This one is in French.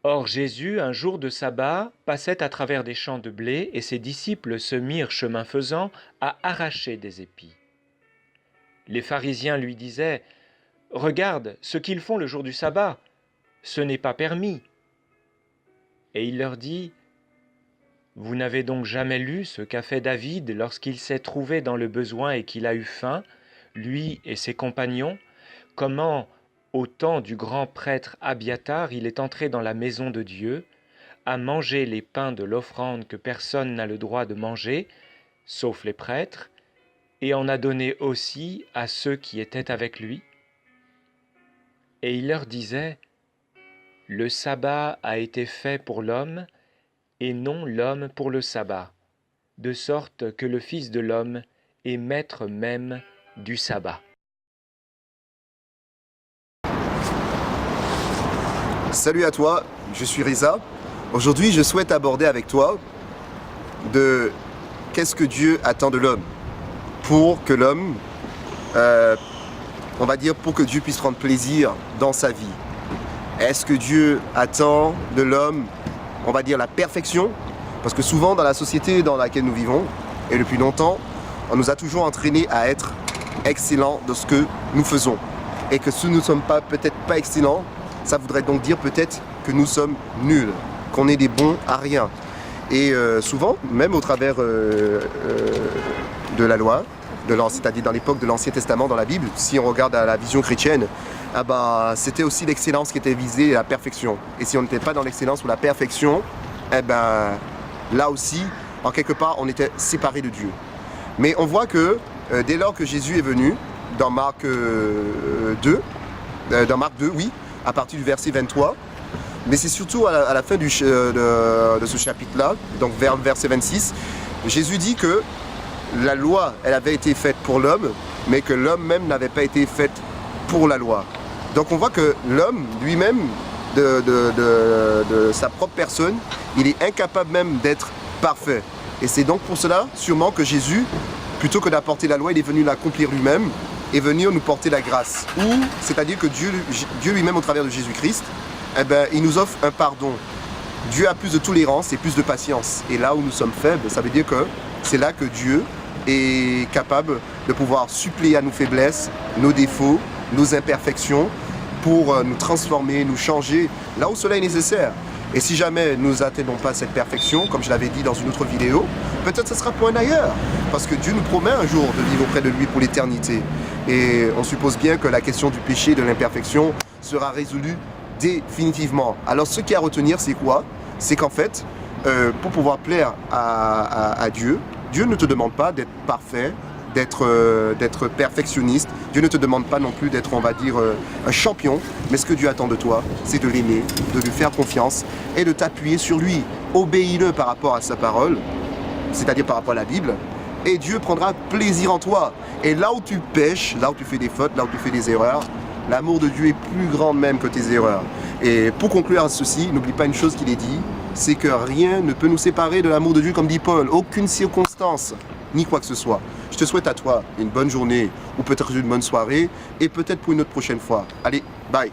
Or Jésus, un jour de sabbat, passait à travers des champs de blé, et ses disciples se mirent, chemin faisant, à arracher des épis. Les pharisiens lui disaient: Regarde ce qu'ils font le jour du sabbat, ce n'est pas permis. Et il leur dit: Vous n'avez donc jamais lu ce qu'a fait David lorsqu'il s'est trouvé dans le besoin et qu'il a eu faim, lui et ses compagnons, comment, au temps du grand prêtre Abiatar, il est entré dans la maison de Dieu, a mangé les pains de l'offrande que personne n'a le droit de manger, sauf les prêtres, et en a donné aussi à ceux qui étaient avec lui? Et il leur disait: Le sabbat a été fait pour l'homme, et non l'homme pour le sabbat, de sorte que le Fils de l'homme est maître même du sabbat. Salut à toi, je suis Reza. Aujourd'hui, je souhaite aborder avec toi de qu'est-ce que Dieu attend de l'homme pour que l'homme, pour que Dieu puisse prendre plaisir dans sa vie. Est-ce que Dieu attend de l'homme, la perfection? Parce que souvent dans la société dans laquelle nous vivons, et depuis longtemps, on nous a toujours entraînés à être excellents dans ce que nous faisons. Et que si nous ne sommes peut-être pas excellents, ça voudrait donc dire peut-être que nous sommes nuls, qu'on est des bons à rien. Et souvent, même au travers de la loi, c'est-à-dire dans l'époque de l'Ancien Testament, dans la Bible, si on regarde à la vision chrétienne, c'était aussi l'excellence qui était visée et la perfection. Et si on n'était pas dans l'excellence ou la perfection, là aussi, en quelque part, on était séparés de Dieu. Mais on voit que dès lors que Jésus est venu, dans Marc 2, à partir du verset 23, mais c'est surtout à la fin de ce chapitre-là, donc vers verset 26, Jésus dit que la loi, elle avait été faite pour l'homme, mais que l'homme même n'avait pas été fait pour la loi. Donc on voit que l'homme lui-même, de sa propre personne, il est incapable même d'être parfait. Et c'est donc pour cela, sûrement, que Jésus, plutôt que d'apporter la loi, il est venu l'accomplir lui-même et venir nous porter la grâce. C'est-à-dire que Dieu lui-même, au travers de Jésus-Christ, il nous offre un pardon. Dieu a plus de tolérance et plus de patience. Et là où nous sommes faibles, ça veut dire que c'est là que Dieu est capable de pouvoir suppléer à nos faiblesses, nos défauts, nos imperfections, pour nous transformer, nous changer là où cela est nécessaire. Et si jamais nous n'atteignons pas cette perfection, comme je l'avais dit dans une autre vidéo, peut-être ce sera pour un ailleurs. Parce que Dieu nous promet un jour de vivre auprès de lui pour l'éternité. Et on suppose bien que la question du péché et de l'imperfection sera résolue définitivement. Alors ce qui est à retenir, c'est quoi? C'est qu'en fait, pour pouvoir plaire à Dieu, Dieu ne te demande pas d'être parfait, d'être perfectionniste. Dieu ne te demande pas non plus d'être, un champion. Mais ce que Dieu attend de toi, c'est de l'aimer, de lui faire confiance et de t'appuyer sur lui. Obéis-le par rapport à sa parole, c'est-à-dire par rapport à la Bible, et Dieu prendra plaisir en toi. Et là où tu pêches, là où tu fais des fautes, là où tu fais des erreurs, l'amour de Dieu est plus grand même que tes erreurs. Et pour conclure à ceci, n'oublie pas une chose qu'il est dit, c'est que rien ne peut nous séparer de l'amour de Dieu, comme dit Paul. Aucune circonstance, ni quoi que ce soit. Je te souhaite à toi une bonne journée, ou peut-être une bonne soirée, et peut-être pour une autre prochaine fois. Allez, bye!